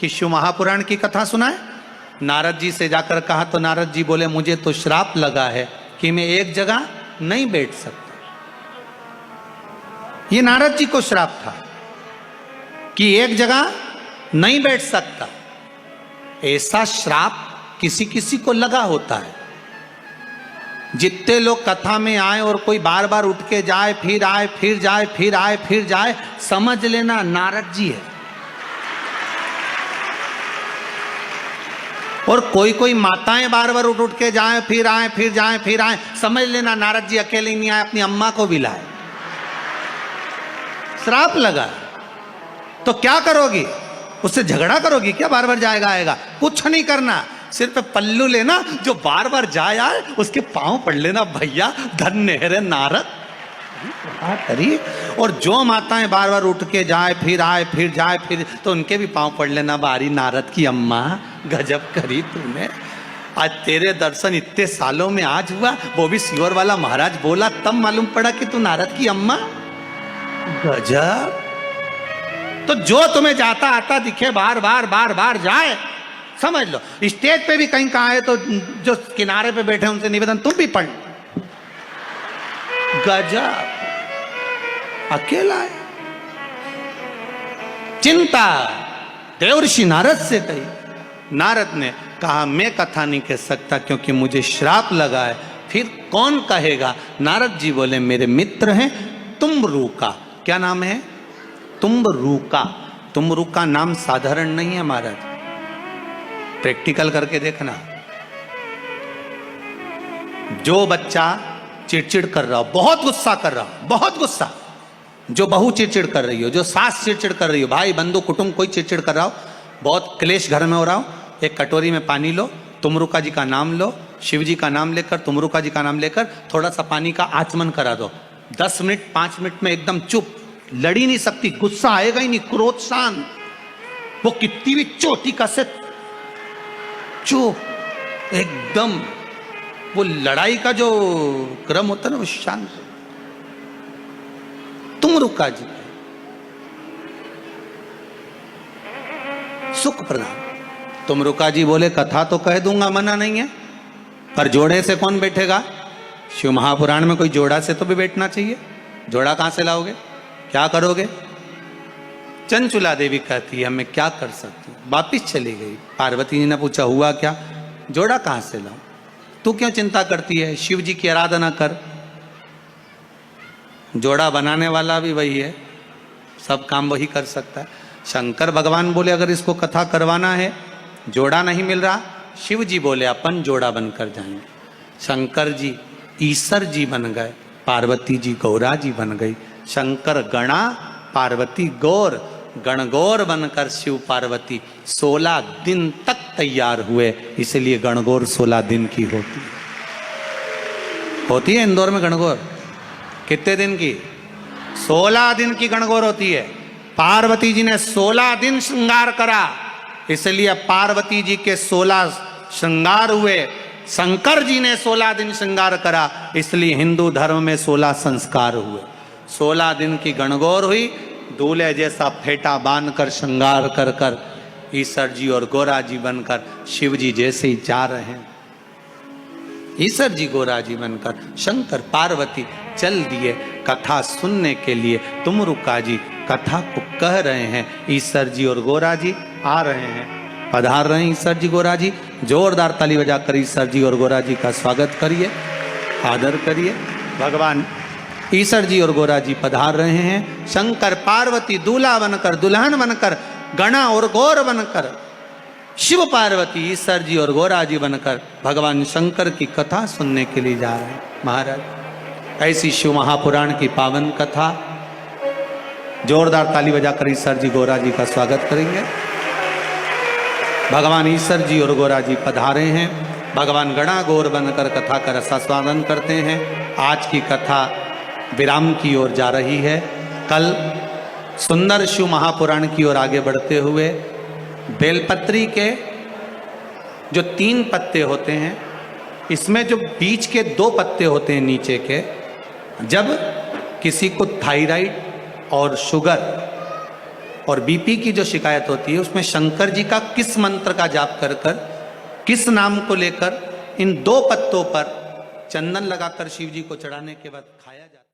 कि शिव महापुराण की कथा सुनाए। नारद जी से जाकर कहा तो नारद जी बोले मुझे तो श्राप लगा है कि मैं एक जगह नहीं बैठ सकता। ये नारद जी को श्राप था कि एक जगह नहीं बैठ सकता। ऐसा श्राप किसी किसी को लगा होता है। जितने लोग कथा में आए और कोई बार बार उठ के जाए, फिर आए, फिर जाए, फिर आए, फिर जाए, समझ लेना नारद जी है। और कोई कोई माताएं बार बार उठ उठ के जाए, फिर आए, फिर जाए, फिर आए, समझ लेना नारद जी अकेले नहीं आए, अपनी अम्मा को भी लाए। श्राप लगा तो क्या करोगी? उससे झगड़ा करोगी क्या? बार बार जाएगा आएगा? कुछ नहीं करना, सिर्फ पल्लू लेना, जो बार बार जाए आए उसके पांव पड़ लेना, भैया धन्य है रे नारद करिए। और जो माताएं बार बार उठ के जाए, फिर आए, फिर जाए, फिर, तो उनके भी पांव पड़ लेना, बारी नारद की अम्मा गजब करी तूने, आज तेरे दर्शन इतने सालों में आज हुआ, वो भी सियोर वाला महाराज बोला तब मालूम पड़ा कि तू नारद की अम्मा, गजब। तो जो तुम्हें जाता आता दिखे, बार बार बार बार जाए, समझ लो। स्टेज पे भी कहीं कहा है तो जो किनारे पे बैठे उनसे निवेदन तुम भी पढ़। गजब, अकेला है। चिंता देवर्षि नारद से कही। नारद ने कहा मैं कथा नहीं कह सकता क्योंकि मुझे श्राप लगा है। फिर कौन कहेगा? नारद जी बोले मेरे मित्र हैं तुम्बरूका। क्या नाम है? तुम्बरूका। तुम्बरूका नाम साधारण नहीं है महाराज, प्रैक्टिकल करके देखना। जो बच्चा चिड़चिड़ कर रहा हो, बहुत गुस्सा कर रहा हो, बहुत गुस्सा, जो बहू चिड़चिड़ कर रही हो, जो सास चिड़चिड़ कर रही हो, भाई बंधु कुटुंब कोई चिड़चिड़ कर रहा हो, बहुत क्लेश घर में हो रहा हो, एक कटोरी में पानी लो, तुमरुका जी का नाम लो, शिव जी का नाम लेकर, तुमरुका जी का नाम लेकर थोड़ा सा पानी का आचमन करा दो। 10 मिनट 5 मिनट में एकदम चुप, लड़ी नहीं सकती, गुस्सा आएगा ही नहीं, क्रोध शांत, वो कितनी भी चोटी का से चुप, एकदम वो लड़ाई का जो क्रम होता है ना वो शांत। तुमरुका जी सुख प्रदान। तुमरुका जी बोले कथा तो कह दूंगा, मना नहीं है, पर जोड़े से कौन बैठेगा? शिव महापुराण में कोई जोड़ा से तो भी बैठना चाहिए। जोड़ा कहां से लाओगे? क्या करोगे? चंचुला देवी कहती है मैं क्या कर सकती हूँ, वापिस चली गई। पार्वती जी ने पूछा हुआ क्या? जोड़ा कहां से लाऊं? तू क्यों चिंता करती है? शिव जी की आराधना कर। जोड़ा बनाने वाला भी वही है, सब काम वही कर सकता है। शंकर भगवान बोले अगर इसको कथा करवाना है, जोड़ा नहीं मिल रहा, शिव जी बोले अपन जोड़ा बनकर जाएंगे। शंकर जी ईश्वर जी बन गए, पार्वती जी गौरा जी बन गई। शंकर गणा, पार्वती गौर, गणगौर बनकर शिव पार्वती 16 दिन तक तैयार हुए, इसलिए गणगौर 16 दिन की होती है। इंदौर में गणगौर कितने दिन की? 16 दिन की गणगौर होती है। पार्वती जी ने 16 दिन श्रृंगार करा, इसलिए पार्वती जी के 16 श्रृंगार हुए। शंकर जी ने 16 दिन श्रृंगार करा, इसलिए हिंदू धर्म में 16 संस्कार हुए। 16 दिन की गणगौर हुई, दूल्हे जैसा फेटा बांधकर श्रृंगार कर कर ईश्वर जी और गोरा जी बनकर शिव जी जैसे ही जा रहे हैं। ईश्वर जी गोरा जी बनकर शंकर पार्वती चल दिए कथा सुनने के लिए। तुमरुका जी कथा को कह रहे हैं, ईश्वर जी और गोरा जी आ रहे हैं, पधार रहे हैं। ईश्वर जी गोरा जी, जोरदार ताली बजाकर ईश्वर जी और गोरा जी का स्वागत करिए, आदर करिए। भगवान ईश्वर जी और गोरा जी पधार रहे हैं। शंकर पार्वती दूल्हा बनकर, दुल्हन बनकर, गणा और गौर बनकर, शिव पार्वती ईश्वर जी और गोरा जी बनकर भगवान शंकर की कथा सुनने के लिए जा रहे हैं। महाराज ऐसी शिव महापुराण की पावन कथा, जोरदार ताली बजाकर ईश्वर जी गोरा जी का स्वागत करेंगे। भगवान ईश्वर जी और गोरा जी पधारे हैं। भगवान गणा गौर बनकर कथा का रसास्वादन करते हैं। आज की कथा विराम की ओर जा रही है। कल सुंदर शिव महापुराण की ओर आगे बढ़ते हुए बेलपत्री के जो 3 पत्ते होते हैं, इसमें जो बीच के 2 पत्ते होते हैं नीचे के, जब किसी को थायराइड और शुगर और बीपी की जो शिकायत होती है उसमें शंकर जी का किस मंत्र का जाप कर कर, किस नाम को लेकर इन 2 पत्तों पर चंदन लगाकर शिव जी को चढ़ाने के बाद खाया जाता है।